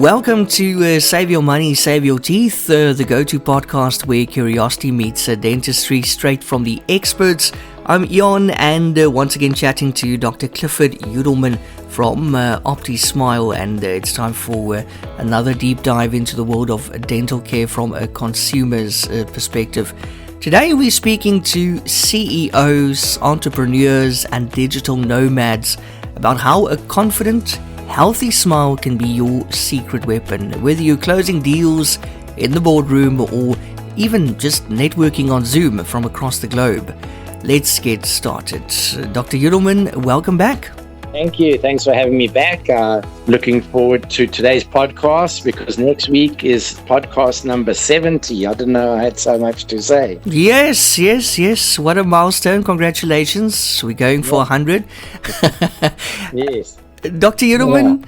Welcome to Save Your Money, Save Your Teeth, the go-to podcast where curiosity meets dentistry straight from the experts. I'm Jan, and once again chatting to Dr. Clifford Yudelman from OptiSmile, and it's time for another deep dive into the world of dental care from a consumer's perspective. Today we're speaking to CEOs, entrepreneurs, and digital nomads about how a confident, healthy smile can be your secret weapon, whether you're closing deals in the boardroom or even just networking on Zoom from across the globe. Let's get started. Dr. Yudelman, welcome back. Thank you. Thanks for having me back. Looking forward to today's podcast because next week is podcast number 70. I didn't know I had so much to say. Yes. What a milestone. Congratulations. We're going for 100. Yes. Dr. Yudelman,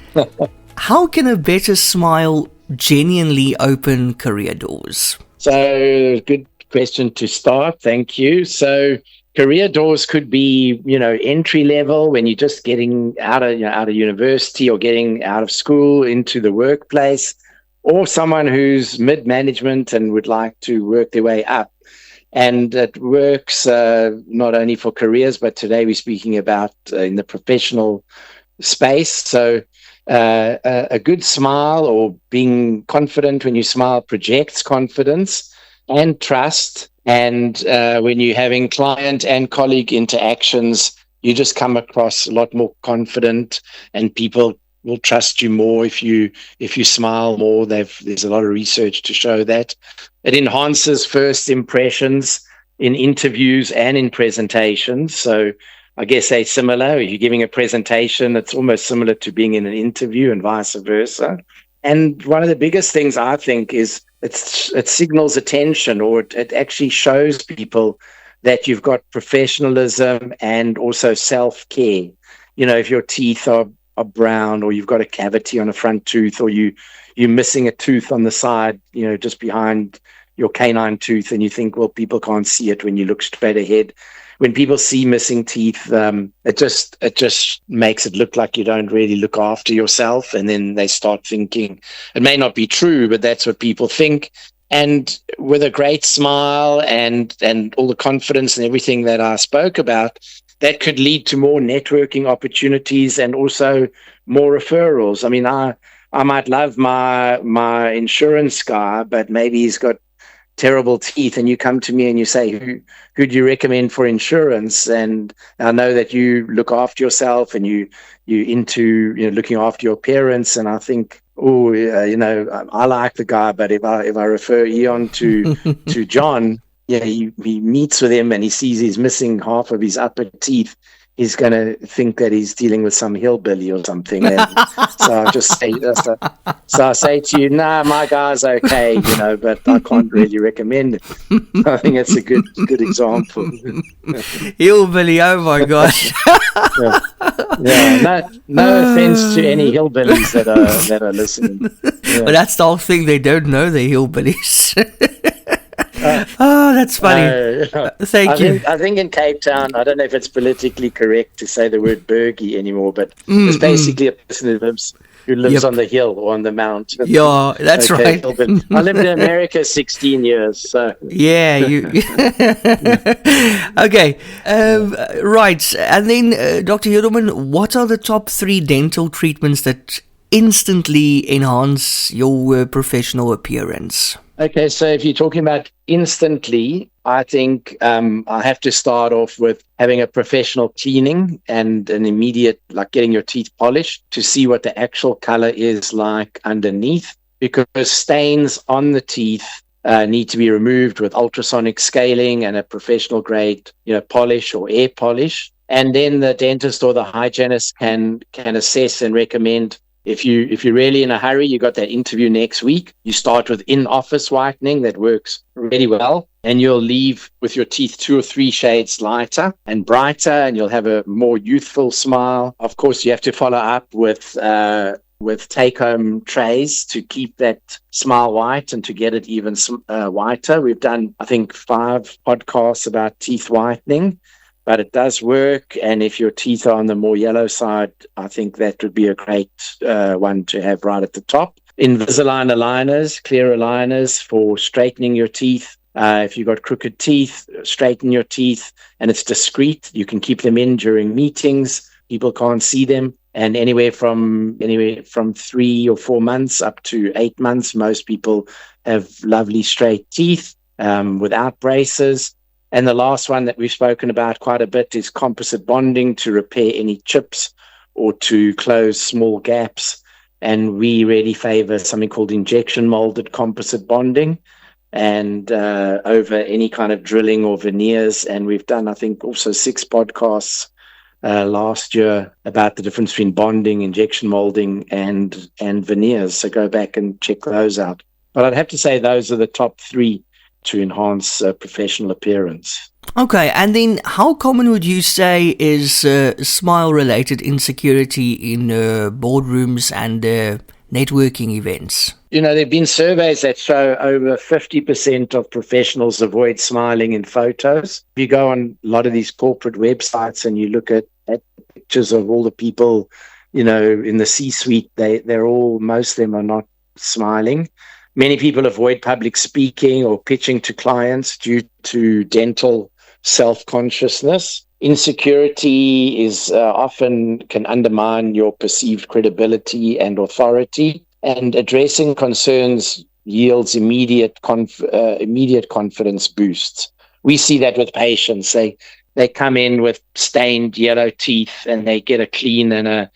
how can a better smile genuinely open career doors? So, good question to start. Thank you. So, career doors could be, entry level when you're just getting out of university or getting out of school into the workplace, or someone who's mid-management and would like to work their way up. And it works not only for careers, but today we're speaking about in the professional space. So a good smile or being confident when you smile projects confidence and trust. And when you're having client and colleague interactions, you just come across a lot more confident, and people will trust you more if you smile more. There's a lot of research to show that. It enhances first impressions in interviews and in presentations. So I guess they're similar. If you're giving a presentation, it's almost similar to being in an interview and vice versa. And one of the biggest things I think is it signals attention, or it actually shows people that you've got professionalism and also self-care. If your teeth are brown, or you've got a cavity on a front tooth, or you're missing a tooth on the side, just behind your canine tooth, and you think, well, people can't see it when you look straight ahead. When people see missing teeth, it just makes it look like you don't really look after yourself, and then they start thinking it may not be true, but that's what people think. And with a great smile and all the confidence and everything that I spoke about, that could lead to more networking opportunities and also more referrals. I mean, I might love my insurance guy, but maybe he's got terrible teeth, and you come to me and you say, who do you recommend for insurance? And I know that you look after yourself and you're into looking after your parents, and I think, I like the guy, but if I refer Eon to John, he meets with him and he sees he's missing half of his upper teeth, he's going to think that he's dealing with some hillbilly or something. And so I just say, I say to you, my guy's okay, but I can't really recommend it. I think it's a good example. Hillbilly, oh my gosh. No offense to any hillbillies that are listening. Yeah. But that's the whole thing, they don't know they're hillbillies. That's funny. Thank you. I think in Cape Town, I don't know if it's politically correct to say the word burgie anymore, but it's basically a person who lives on the hill or on the mount. Yeah, that's right. I lived in America 16 years. So. Yeah, you. Okay, right. And then, Dr. Yudelman, what are the top 3 dental treatments that instantly enhance your professional appearance? Okay, so if you're talking about instantly, I think I have to start off with having a professional cleaning and an immediate, like getting your teeth polished to see what the actual color is like underneath, because stains on the teeth need to be removed with ultrasonic scaling and a professional grade, polish or air polish. And then the dentist or the hygienist can assess and recommend. If you're really in a hurry, you got that interview next week, you start with in-office whitening that works really well, and you'll leave with your teeth 2 or 3 shades lighter and brighter, and you'll have a more youthful smile. Of course, you have to follow up with take-home trays to keep that smile white and to get it even whiter. We've done, I think, 5 podcasts about teeth whitening. but it does work. And if your teeth are on the more yellow side, I think that would be a great one to have right at the top. Invisalign aligners, clear aligners for straightening your teeth. If you've got crooked teeth, straighten your teeth, and it's discreet. You can keep them in during meetings. People can't see them. And anywhere from 3 or 4 months up to 8 months, most people have lovely straight teeth without braces. And the last one that we've spoken about quite a bit is composite bonding to repair any chips or to close small gaps. And we really favor something called injection molded composite bonding and over any kind of drilling or veneers. And we've done, I think, also 6 podcasts last year about the difference between bonding, injection molding, and veneers. So go back and check those out. But I'd have to say those are the top 3 to enhance professional appearance. Okay, and then how common would you say is smile-related insecurity in boardrooms and networking events? You know, there have been surveys that show over 50% of professionals avoid smiling in photos. If you go on a lot of these corporate websites and you look at pictures of all the people, you know, in the C-suite, most of them are not smiling. Many people avoid public speaking or pitching to clients due to dental self-consciousness. Insecurity is often can undermine your perceived credibility and authority, and addressing concerns yields immediate confidence boosts. We see that with patients. They come in with stained yellow teeth and they get a clean and a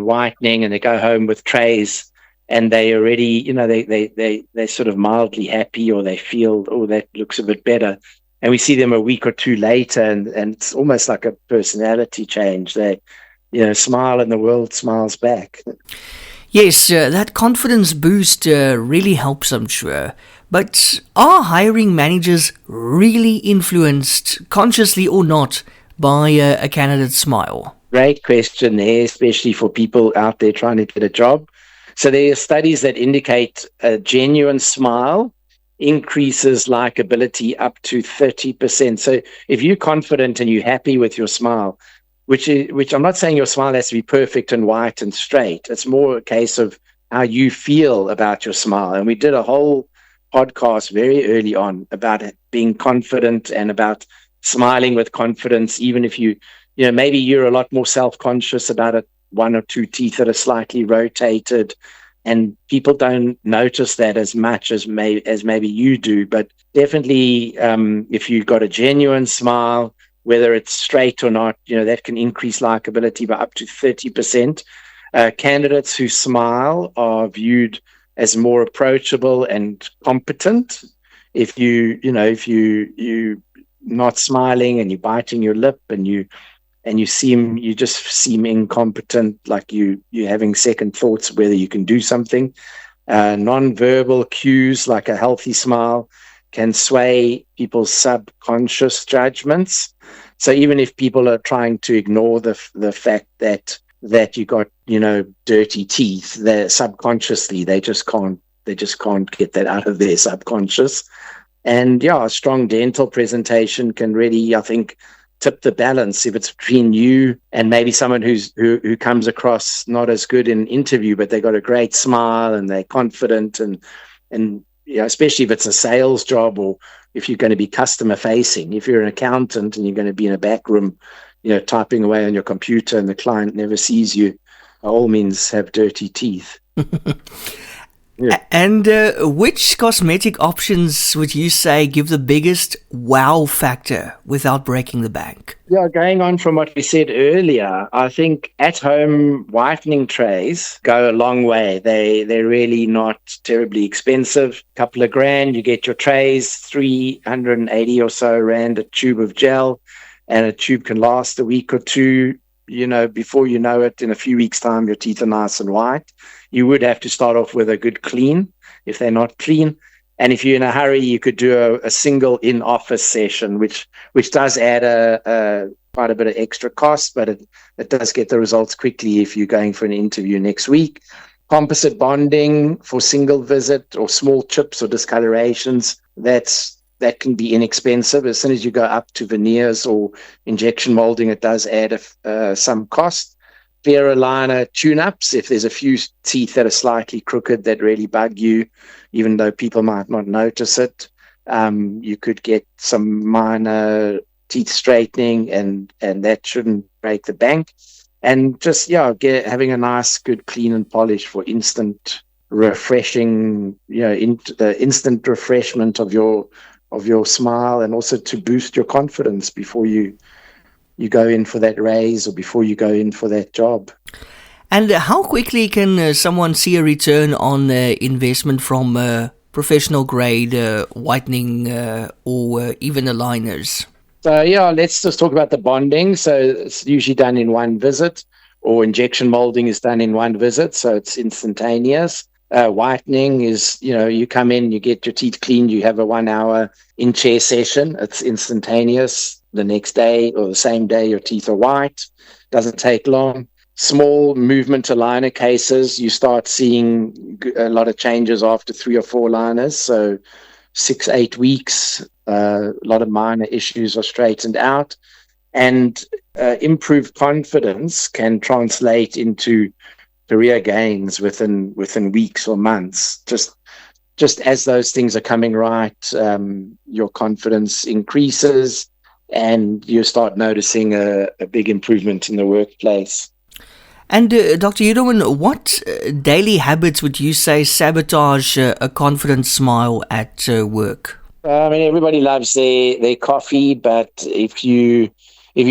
whitening, and they go home with trays. And they already, you know, they're sort of mildly happy, or they feel, oh, that looks a bit better. And we see them a week or 2 later, and it's almost like a personality change. They, you know, smile and the world smiles back. Yes, that confidence boost really helps, I'm sure. But are hiring managers really influenced, consciously or not, by a candidate's smile? Great question there, especially for people out there trying to get a job. So there are studies that indicate a genuine smile increases likability up to 30%. So if you're confident and you're happy with your smile, which I'm not saying your smile has to be perfect and white and straight. It's more a case of how you feel about your smile. And we did a whole podcast very early on about being confident and about smiling with confidence, even if you know, maybe you're a lot more self-conscious about it. 1 or 2 teeth that are slightly rotated, and people don't notice that as much as maybe you do. But definitely, if you've got a genuine smile, whether it's straight or not, you know, that can increase likability by up to 30%. Candidates who smile are viewed as more approachable and competent. If you not smiling and you're biting your lip and you just seem incompetent, like you're having second thoughts whether you can do something. Non-verbal cues like a healthy smile can sway people's subconscious judgments. So even if people are trying to ignore the fact that you got, you know, dirty teeth, they're subconsciously they just can't get that out of their subconscious. And yeah, a strong dental presentation can really, I think, tip the balance if it's between you and maybe someone who comes across not as good in interview, but they got a great smile and they're confident, and you know, especially if it's a sales job or if you're going to be customer facing. If you're an accountant and you're going to be in a back room, you know, typing away on your computer and the client never sees you, by all means have dirty teeth. Yeah. And which cosmetic options would you say give the biggest wow factor without breaking the bank? Yeah, going on from what we said earlier, I think at-home whitening trays go a long way. They're really not terribly expensive. A couple of grand, you get your trays, 380 or so rand a tube of gel, and a tube can last a week or 2. You know, before you know it, in a few weeks' time, your teeth are nice and white. You would have to start off with a good clean if they're not clean. And if you're in a hurry, you could do a single in-office session, which does add quite a bit of extra cost, but it does get the results quickly if you're going for an interview next week. Composite bonding for single visit or small chips or discolorations, that can be inexpensive. As soon as you go up to veneers or injection molding, it does add some cost. clear aligner tune-ups. If there's a few teeth that are slightly crooked that really bug you, even though people might not notice it, you could get some minor teeth straightening, and that shouldn't break the bank. And just having a nice, good clean and polish for instant refreshing, the instant refreshment of your smile, and also to boost your confidence before you go in for that raise or before you go in for that job. And how quickly can someone see a return on investment from professional grade whitening or even aligners? So let's just talk about the bonding. So it's usually done in one visit, or injection molding is done in one visit, so it's instantaneous. Whitening is, you come in, you get your teeth cleaned, you have a 1 hour in-chair session. It's instantaneous. The next day or the same day, your teeth are white. Doesn't take long. Small movement aligner cases, you start seeing a lot of changes after 3 or 4 liners. So 6-8 weeks, a lot of minor issues are straightened out. And improved confidence can translate into career gains within weeks or months. Just as those things are coming right, your confidence increases, and you start noticing a big improvement in the workplace. And Dr. Yudelman, what daily habits would you say sabotage a confident smile at work? Everybody loves their coffee, but if you're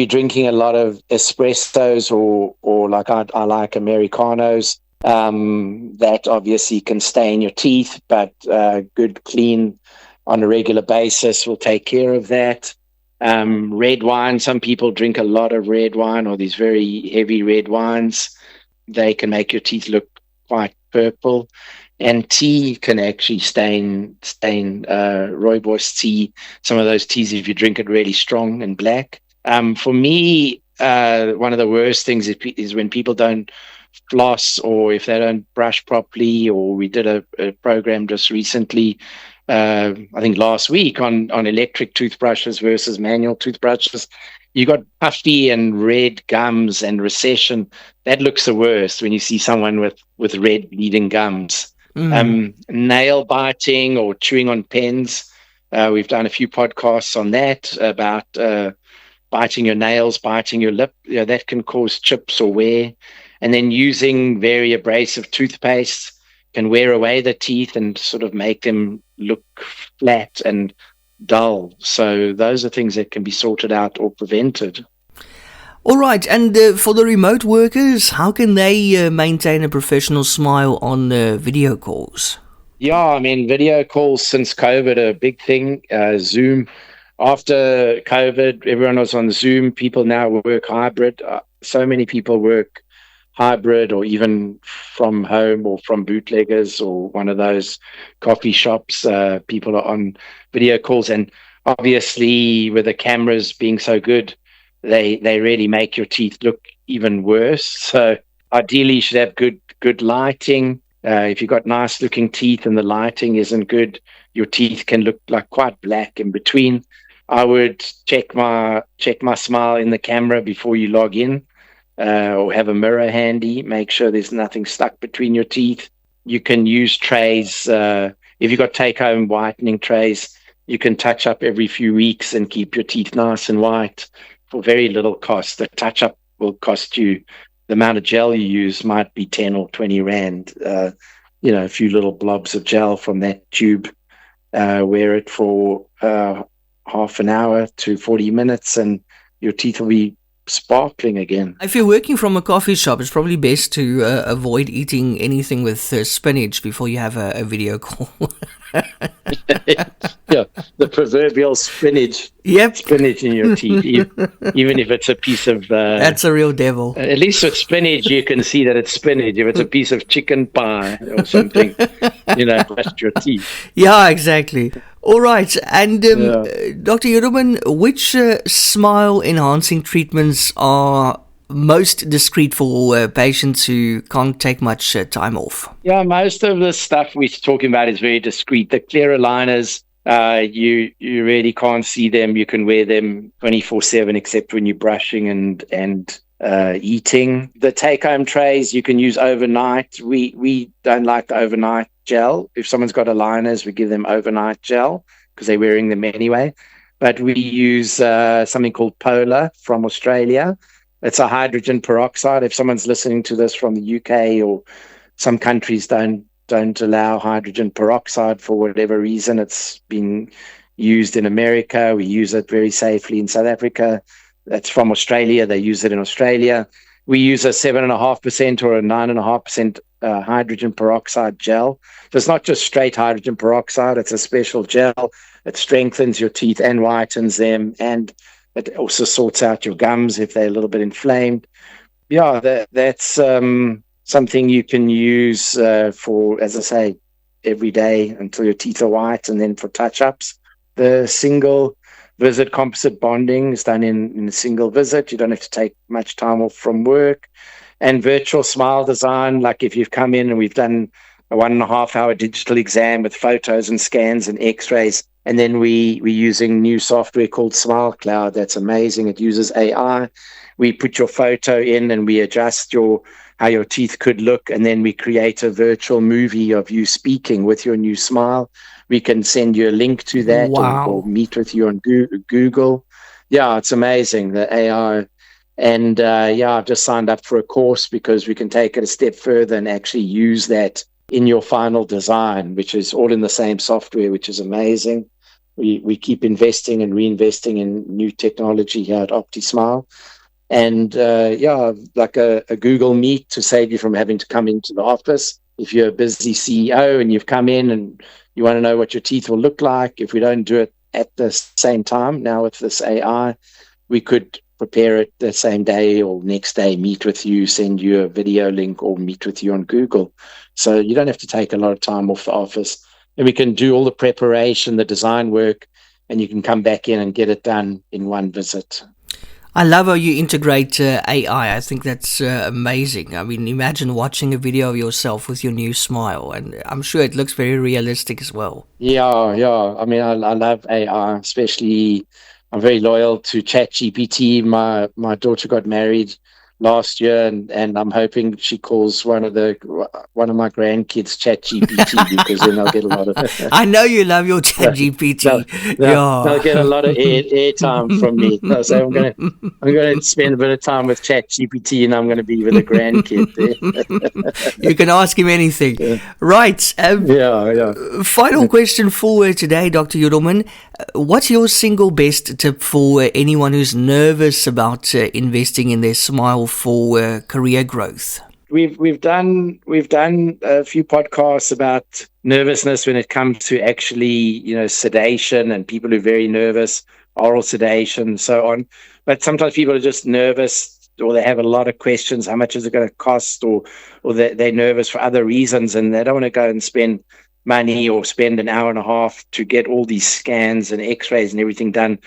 drinking a lot of espressos or like I like Americanos, that obviously can stain your teeth, but good clean on a regular basis will take care of that. Red wine, some people drink a lot of red wine, or these very heavy red wines. They can make your teeth look quite purple. And tea can actually stain rooibos tea. Some of those teas, if you drink it really strong and black. For me, one of the worst things is when people don't floss, or if they don't brush properly. Or we did a program just recently, I think last week, on electric toothbrushes versus manual toothbrushes. You got puffy and red gums and recession. That looks the worst when you see someone with red bleeding gums. Nail biting or chewing on pens. We've done a few podcasts on that about biting your nails, biting your lip. That can cause chips or wear. And then using very abrasive toothpaste can wear away the teeth and sort of make them look flat and dull. So those are things that can be sorted out or prevented. All right, and for the remote workers, how can they maintain a professional smile on video calls? Yeah, video calls since COVID are a big thing. Zoom. After COVID, everyone was on Zoom. People now work hybrid. So many people work hybrid, or even from home, or from bootleggers, or one of those coffee shops. People are on video calls, and obviously with the cameras being so good, they really make your teeth look even worse. So ideally you should have good lighting. If you've got nice looking teeth and the lighting isn't good, your teeth can look like quite black in between. I would check my smile in the camera before you log in, or have a mirror handy. Make sure there's nothing stuck between your teeth. You can use trays. If you've got take-home whitening trays, you can touch up every few weeks and keep your teeth nice and white for very little cost. The touch-up will cost you, the amount of gel you use might be 10 or 20 rand. A few little blobs of gel from that tube. Wear it for half an hour to 40 minutes and your teeth will be sparkling again. If you're working from a coffee shop, it's probably best to avoid eating anything with spinach before you have a video call. Yeah, the proverbial spinach. Yep. Spinach in your teeth, even if it's a piece of... That's a real devil. At least with spinach, you can see that it's spinach. If it's a piece of chicken pie or something, rest your teeth. Yeah, exactly. All right. And Dr. Yudelman, which smile-enhancing treatments are most discreet for patients who can't take much time off? Yeah, most of the stuff we're talking about is very discreet. The clear aligners, you really can't see them. You can wear them 24/7 except when you're brushing and eating. The take-home trays you can use overnight. We don't like the overnight gel. If someone's got aligners, we give them overnight gel because they're wearing them anyway. But we use something called Polar from Australia. It's a hydrogen peroxide. If someone's listening to this from the UK, or some countries don't allow hydrogen peroxide for whatever reason, it's been used in America. We use it very safely in South Africa. That's from Australia. They use it in Australia. We use a 7.5% or a 9.5% hydrogen peroxide gel. So it's not just straight hydrogen peroxide. It's a special gel. It strengthens your teeth and whitens them, and it also sorts out your gums if they're a little bit inflamed. Yeah, that's something you can use for, as I say, every day until your teeth are white, and then for touch-ups. The single visit composite bonding is done in a single visit. You don't have to take much time off from work. And virtual smile design, like if you've come in and we've done a 1.5 hour digital exam with photos and scans and x-rays, and then we're using new software called Smile Cloud. That's amazing. It uses AI. We put your photo in and we adjust how your teeth could look, and then we create a virtual movie of you speaking with your new smile. We can send you a link to that. Wow. or meet with you on Google. Yeah, it's amazing, the AI. And I've just signed up for a course because we can take it a step further and actually use that in your final design, which is all in the same software, which is amazing. We keep investing and reinvesting in new technology here at OptiSmile. And like a Google Meet to save you from having to come into the office. If you're a busy CEO and you've come in and you want to know what your teeth will look like, if we don't do it at the same time, now with this AI, we could prepare it the same day or next day, meet with you, send you a video link, or meet with you on Google. So you don't have to take a lot of time off the office. And we can do all the preparation, the design work, and you can come back in and get it done in one visit. I love how you integrate AI. I think that's amazing. I mean, imagine watching a video of yourself with your new smile, and I'm sure it looks very realistic as well. Yeah. I mean, I love AI, especially I'm very loyal to ChatGPT. My daughter got married last year, and I'm hoping she calls one of my grandkids ChatGPT because then they'll get a lot of. I know you love your ChatGPT. They'll get a lot of airtime from me. So I'm going to spend a bit of time with ChatGPT, and I'm going to be with a grandkid there. You can ask him anything. Yeah. Right. Final question for today, Dr. Yudelman. What's your single best tip for anyone who's nervous about investing in their smile for career growth? We've done a few podcasts about nervousness when it comes to actually, sedation and people who are very nervous, oral sedation, and so on. But sometimes people are just nervous, or they have a lot of questions. How much is it going to cost? Or they're nervous for other reasons, and they don't want to go and spend money or spend an hour and a half to get all these scans and x-rays and everything done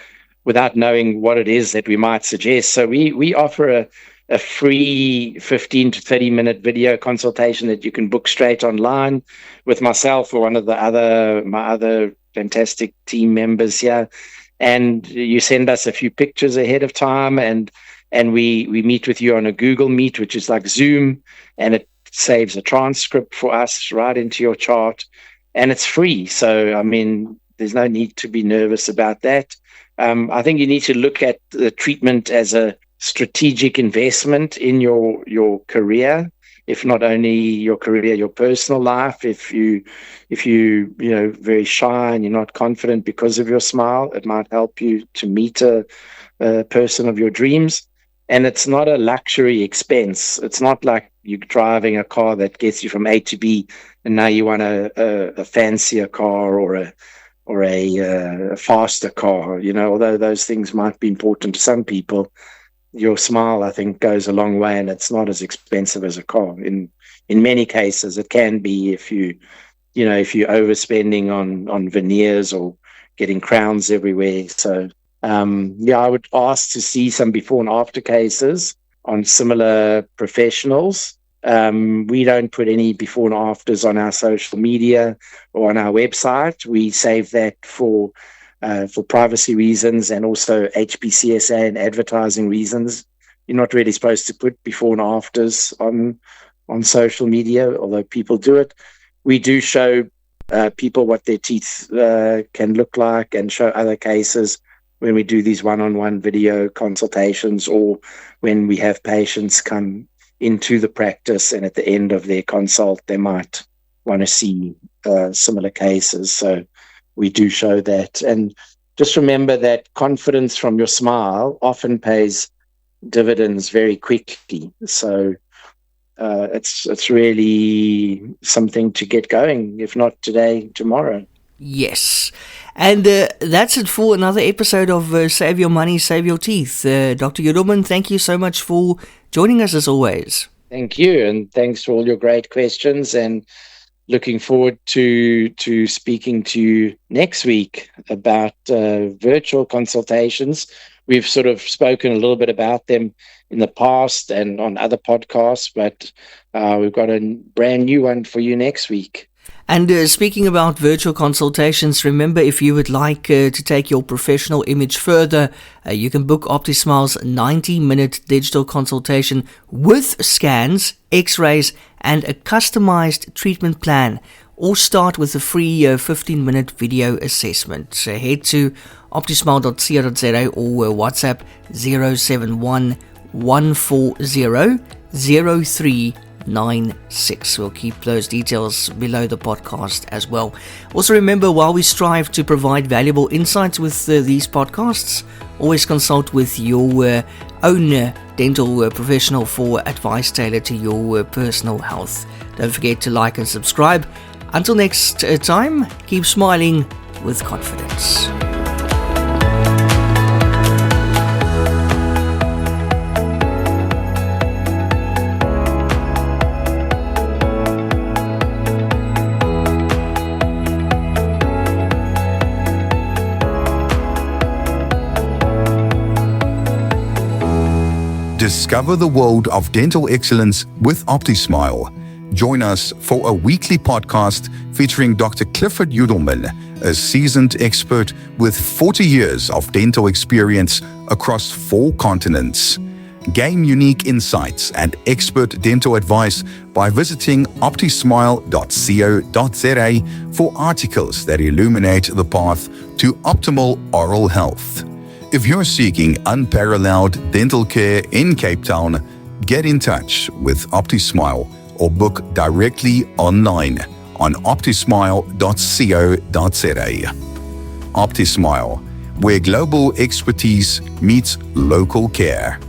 without knowing what it is that we might suggest. So we offer a free 15 to 30 minute video consultation that you can book straight online with myself or one of my other fantastic team members here. And you send us a few pictures ahead of time, and we meet with you on a Google Meet, which is like Zoom, and it saves a transcript for us right into your chart, and it's free. So, I mean, there's no need to be nervous about that. I think you need to look at the treatment as a strategic investment in your career, if not only your career, your personal life. If you very shy and you're not confident because of your smile, it might help you to meet a person of your dreams. And it's not a luxury expense. It's not like you're driving a car that gets you from A to B, and now you want a fancier car or a faster car. Although those things might be important to some people, your smile, I think, goes a long way, and it's not as expensive as a car. In many cases, it can be if you're overspending on veneers or getting crowns everywhere. So. I would ask to see some before and after cases on similar professionals. We don't put any before and afters on our social media or on our website. We save that for privacy reasons and also HPCSA and advertising reasons. you're not really supposed to put before and afters on social media, although people do it. We do show people what their teeth can look like, and show other cases when we do these one-on-one video consultations, or when we have patients come into the practice and at the end of their consult they might want to see similar cases. So we do show that. And just remember that confidence from your smile often pays dividends very quickly. So it's really something to get going, if not today, tomorrow. Yes. And that's it for another episode of Save Your Money, Save Your Teeth. Dr. Yudelman, thank you so much for joining us as always. Thank you, and thanks for all your great questions, and looking forward to speaking to you next week about virtual consultations. We've sort of spoken a little bit about them in the past and on other podcasts, but we've got a brand new one for you next week. And speaking about virtual consultations, remember, if you would like to take your professional image further, you can book OptiSmile's 90-minute digital consultation with scans, x-rays, and a customized treatment plan, or start with a free 15-minute video assessment. So head to optismile.co.za or WhatsApp 071 140 0396. We'll keep those details below the podcast as well. Also remember, while we strive to provide valuable insights with these podcasts, always consult with your own dental professional for advice tailored to your personal health. Don't forget to like and subscribe. Until next time, keep smiling with confidence. Discover the world of dental excellence with OptiSmile. Join us for a weekly podcast featuring Dr. Clifford Yudelman, a seasoned expert with 40 years of dental experience across 4 continents. Gain unique insights and expert dental advice by visiting optismile.co.za for articles that illuminate the path to optimal oral health. If you're seeking unparalleled dental care in Cape Town, get in touch with OptiSmile or book directly online on optismile.co.za. OptiSmile, where global expertise meets local care.